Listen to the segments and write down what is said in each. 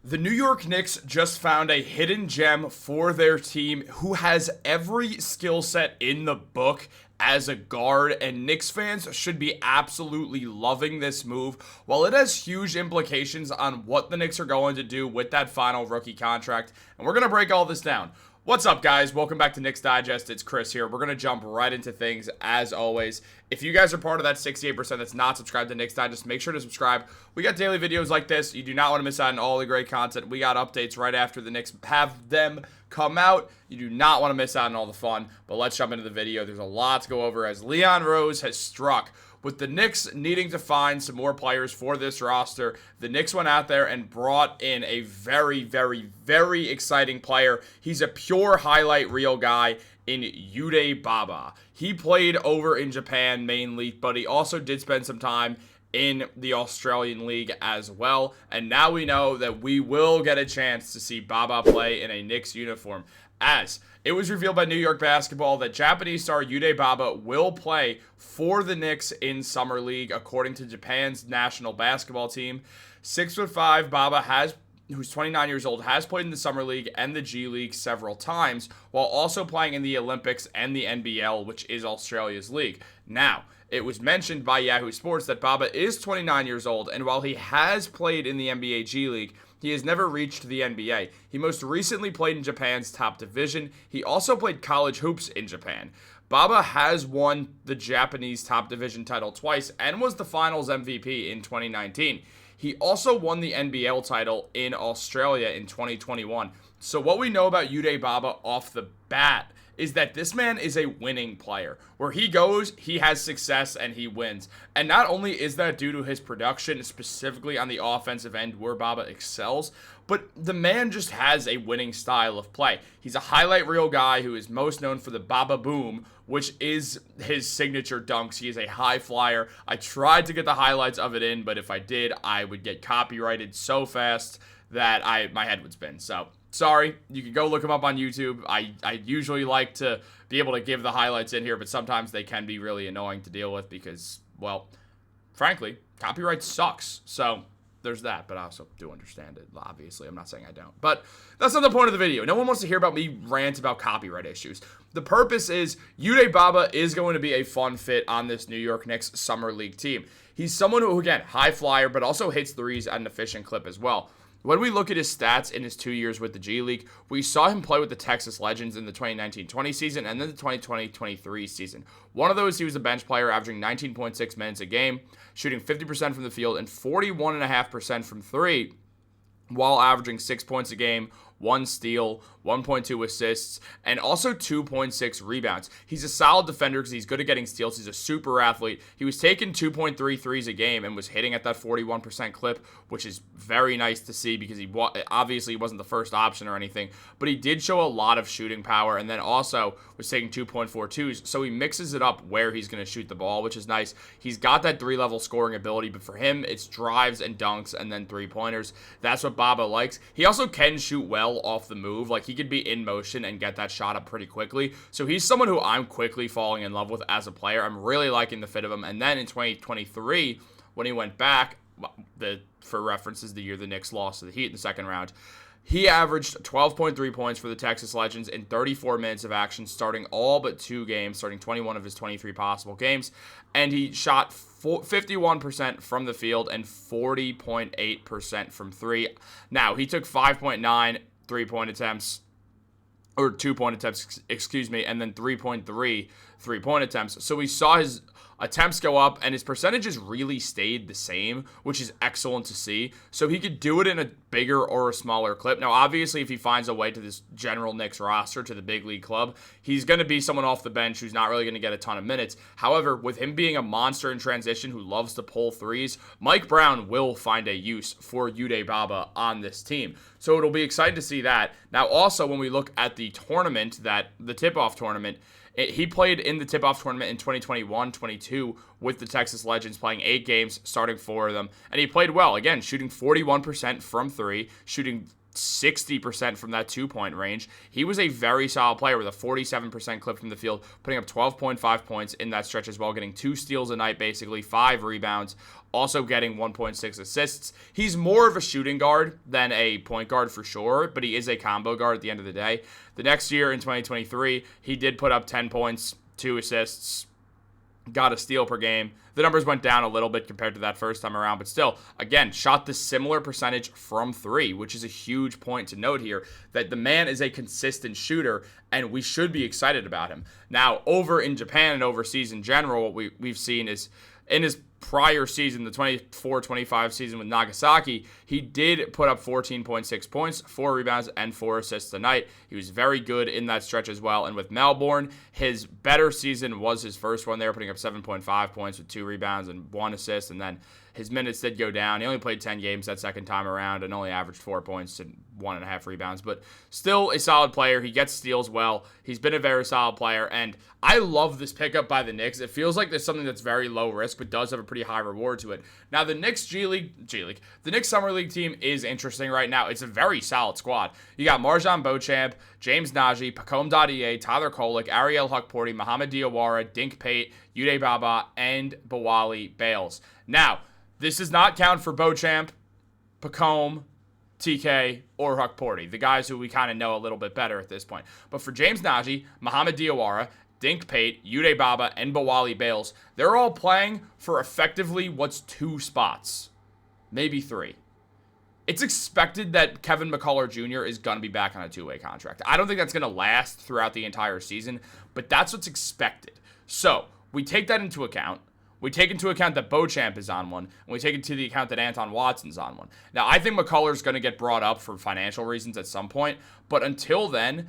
The New York Knicks just found a hidden gem for their team who has every skill set in the book as a guard, and Knicks fans should be absolutely loving this move. While it has huge implications on what the Knicks are going to do with that final rookie contract, and we're going to break all this down. What's up, guys? Welcome back to Knicks Digest. It's Chris here. We're going to jump right into things as always. If you guys are part of that 68% that's not subscribed to Knicks Digest, make sure to subscribe. We got daily videos like this. You do not want to miss out on all the great content. We got updates right after the Knicks have them come out. You do not want to miss out on all the fun. But let's jump into the video. There's a lot to go over as Leon Rose has struck. With the Knicks needing to find some more players for this roster, the Knicks went out there and brought in a very, very, very exciting player. He's a pure highlight reel guy in Yudai Baba. He played over in Japan mainly, but he also did spend some time in the Australian League as well. And now we know that we will get a chance to see Baba play in a Knicks uniform, as it was revealed by New York Basketball that Japanese star Yudai Baba will play for the Knicks in Summer League, according to Japan's national basketball team. 6'5" Baba who's 29 years old, has played in the Summer League and the G League several times, while also playing in the Olympics and the NBL, which is Australia's league. Now, it was mentioned by Yahoo Sports that Baba is 29 years old, and while he has played in the NBA G League, he has never reached the NBA. He most recently played in Japan's top division. He also played college hoops in Japan. Baba has won the Japanese top division title twice and was the finals MVP in 2019. He also won the NBL title in Australia in 2021. So what we know about Yudai Baba off the bat is that this man is a winning player. Where he goes, he has success and he wins. And not only is that due to his production, specifically on the offensive end where Baba excels, but the man just has a winning style of play. He's a highlight reel guy who is most known for the Baba Boom, which is his signature dunks. He is a high flyer. I tried to get the highlights of it in, but if I did, I would get copyrighted so fast that my head would spin. So, sorry, you can go look them up on YouTube. I usually like to be able to give the highlights in here, but sometimes they can be really annoying to deal with because, well, frankly, copyright sucks. So there's that, but I also do understand it. Obviously, I'm not saying I don't. But that's not the point of the video. No one wants to hear about me rant about copyright issues. The purpose is Yudai Baba is going to be a fun fit on this New York Knicks Summer League team. He's someone who, again, high flyer, but also hits threes at an efficient clip as well. When we look at his stats in his 2 years with the G League, we saw him play with the Texas Legends in the 2019-20 season and then the 2020-23 season. One of those, he was a bench player, averaging 19.6 minutes a game, shooting 50% from the field and 41.5% from three, while averaging 6 points a game, 1 steal, 1.2 assists, and also 2.6 rebounds. He's a solid defender because he's good at getting steals. He's a super athlete. He was taking 2.3 threes a game and was hitting at that 41% clip, which is very nice to see because he obviously wasn't the first option or anything, but he did show a lot of shooting power and then also was taking 2.42s, so he mixes it up where he's going to shoot the ball, which is nice. He's got that 3-level scoring ability, but for him, it's drives and dunks and then three-pointers. That's what Baba likes. He also can shoot well off the move. Like, he could be in motion and get that shot up pretty quickly. So he's someone who I'm quickly falling in love with as a player. I'm really liking the fit of him. And then in 2023, when he went back, for reference, is the year the Knicks lost to the Heat in the second round, he averaged 12.3 points for the Texas Legends in 34 minutes of action, starting all but 2 games, starting 21 of his 23 possible games. And he shot 51% from the field and 40.8% from three. Now, he took 5.9 3-point attempts, or 2-point attempts, excuse me, and then 3.3 3-point attempts. So we saw his attempts go up, and his percentages really stayed the same, which is excellent to see. So he could do it in a bigger or a smaller clip. Now, obviously, if he finds a way to this general Knicks roster, to the big league club, he's going to be someone off the bench who's not really going to get a ton of minutes. However, with him being a monster in transition who loves to pull threes, Mike Brown will find a use for Yudai Baba on this team. So it'll be exciting to see that. Now, also, when we look at the tournament, the tip-off tournament, he played in the tip-off tournament in 2021-22 with the Texas Legends, playing 8 games, starting 4 of them. And he played well, again, shooting 41% from 3, shooting 60% from that 2-point range. He was a very solid player with a 47% clip from the field, putting up 12.5 points in that stretch as well, getting 2 steals a night, basically 5 rebounds. also getting 1.6 assists. He's more of a shooting guard than a point guard for sure, but he is a combo guard at the end of the day. The next year in 2023, he did put up 10 points, 2 assists, got a steal per game. The numbers went down a little bit compared to that first time around, but still, again, shot the similar percentage from 3, which is a huge point to note here, that the man is a consistent shooter, and we should be excited about him. Now, over in Japan and overseas in general, what we've seen is in his prior season, the 24-25 season with Nagasaki, he did put up 14.6 points, 4 rebounds, and 4 assists a night. He was very good in that stretch as well. And with Melbourne, his better season was his first one there, putting up 7.5 points with 2 rebounds and 1 assist. And then his minutes did go down. He only played 10 games that second time around and only averaged 4 points and 1.5 rebounds. But still a solid player. He gets steals well. He's been a very solid player. And I love this pickup by the Knicks. It feels like there's something that's very low risk, but does have a pretty high reward to it. Now, the Knicks the Knicks Summer League team is interesting right now. It's a very solid squad. You got Marjan Beauchamp, James Nagy, Pacome Dadier, Tyler Kolek, Ariel Huckporty, Mohamed Diawara, Dink Pate, Yudai Baba, and Bawali Bales. Now, this does not count for Beauchamp, Pacome, TK, or Huckporty, the guys who we kind of know a little bit better at this point. But for James Nagy, Mohamed Diawara, Dink Pate, Yudai Baba, and Bawali Bales, they're all playing for effectively what's 2 spots, maybe 3. It's expected that Kevin McCullough Jr. is going to be back on a 2-way contract. I don't think that's going to last throughout the entire season, but that's what's expected. So we take that into account. We take into account that Beauchamp is on one, and we take into the account that Anton Watson's on one. Now, I think McCullough's going to get brought up for financial reasons at some point, but until then,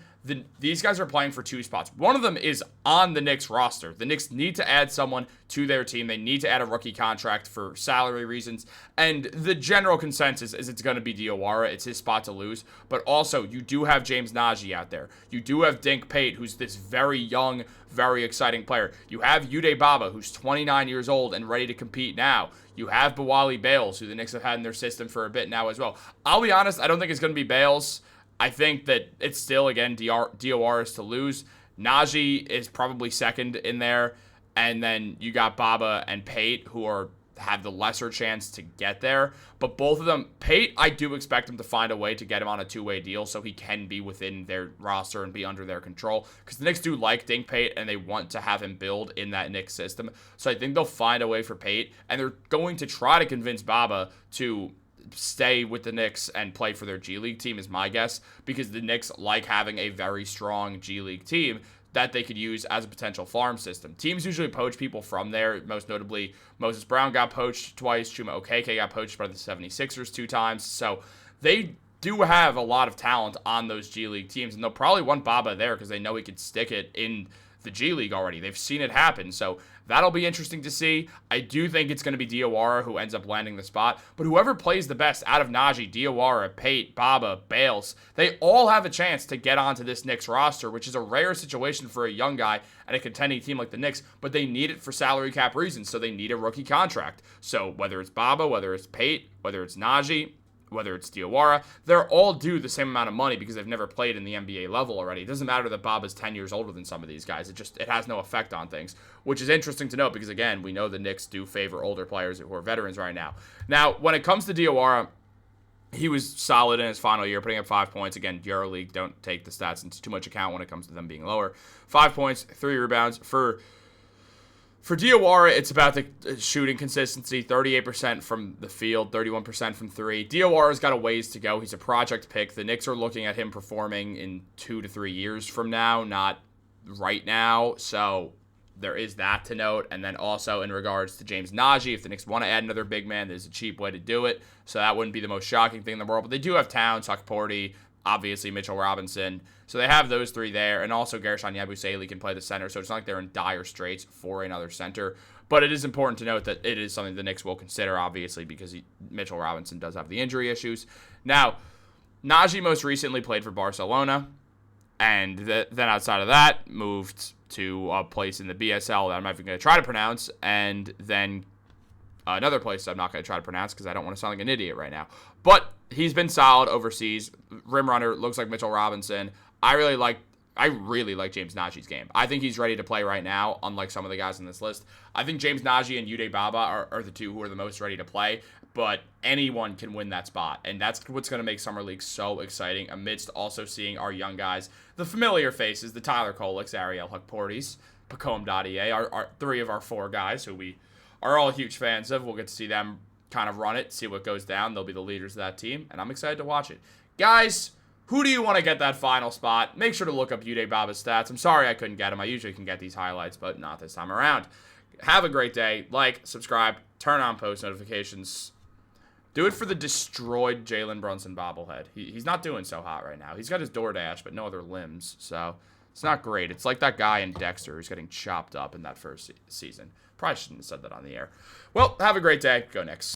these guys are playing for 2 spots. One of them is on the Knicks roster. The Knicks need to add someone to their team. They need to add a rookie contract for salary reasons, and the general consensus is it's going to be Diawara. It's his spot to lose, but also you do have James Nagy out there. You do have Dink Pate, who's this very young, very exciting player. You have Yudai Baba, who's 29 years old and ready to compete now. You have Bawali Bales, who the Knicks have had in their system for a bit now as well. I'll be honest, I don't think it's going to be Bales. I think that it's still, again, Diawara is to lose. Najee is probably second in there. And then you got Baba and Pate, who have the lesser chance to get there. But both of them, Pate, I do expect him to find a way to get him on a 2-way deal so he can be within their roster and be under their control. Because the Knicks do like Dink Pate, and they want to have him build in that Knicks system. So I think they'll find a way for Pate. And they're going to try to convince Baba to stay with the Knicks and play for their G League team is my guess, because the Knicks like having a very strong G League team that they could use as a potential farm system. Teams usually poach people from there, most notably Moses Brown got poached twice, Chuma Okeke got poached by the 76ers 2 times, so they do have a lot of talent on those G League teams, and they'll probably want Baba there because they know he could stick it in the G League already. They've seen it happen, so that'll be interesting to see. I do think it's going to be Diawara who ends up landing the spot, but whoever plays the best out of Najee, Diawara, Pate, Baba, Bales, they all have a chance to get onto this Knicks roster, which is a rare situation for a young guy and a contending team like the Knicks, but they need it for salary cap reasons, so they need a rookie contract. So whether it's Baba, whether it's Pate, whether it's Najee, whether it's Diawara, they're all due the same amount of money because they've never played in the NBA level already. It doesn't matter that Baba's 10 years older than some of these guys. It has no effect on things, which is interesting to note because, again, we know the Knicks do favor older players who are veterans right now. Now, when it comes to Diawara, he was solid in his final year, putting up 5 points. Again, EuroLeague, don't take the stats into too much account when it comes to them being lower. 5 points, 3 rebounds. For Diawara, it's about the shooting consistency, 38% from the field, 31% from 3. Diawara's got a ways to go. He's a project pick. The Knicks are looking at him performing in 2 to 3 years from now, not right now. So there is that to note. And then also in regards to James Nagy, if the Knicks want to add another big man, there's a cheap way to do it. So that wouldn't be the most shocking thing in the world. But they do have Towns, Huckporty, obviously Mitchell Robinson. So they have those 3 there. And also Gershon Yabusele can play the center. So it's not like they're in dire straits for another center. But it is important to note that it is something the Knicks will consider, obviously, because Mitchell Robinson does have the injury issues. Now, Nagy most recently played for Barcelona. And then outside of that, moved to a place in the BSL that I'm not even going to try to pronounce. And then another place I'm not going to try to pronounce because I don't want to sound like an idiot right now. But he's been solid overseas. Rim runner, looks like Mitchell Robinson. I really like I really like James Najee's game. I think he's ready to play right now, unlike some of the guys on this list. I think James Najee and Yudai Baba are the two who are the most ready to play, but anyone can win that spot, and that's what's going to make Summer League so exciting, amidst also seeing our young guys, the familiar faces, the Tyler Kolicks, Ariel Hukportis, Pacome Dadier, our 3 of our 4 guys who we are all huge fans of. We'll get to see them kind of run it, see what goes down. They'll be the leaders of that team, and I'm excited to watch it. Guys, who do you want to get that final spot? Make sure to look up Yudai Baba's stats. I'm sorry I couldn't get him. I usually can get these highlights, but not this time around. Have a great day. Like, subscribe, turn on post notifications. Do it for the destroyed Jalen Brunson bobblehead. He's not doing so hot right now. He's got his DoorDash, but no other limbs, so it's not great. It's like that guy in Dexter who's getting chopped up in that first season. Probably shouldn't have said that on the air. Well, have a great day. Go Knicks.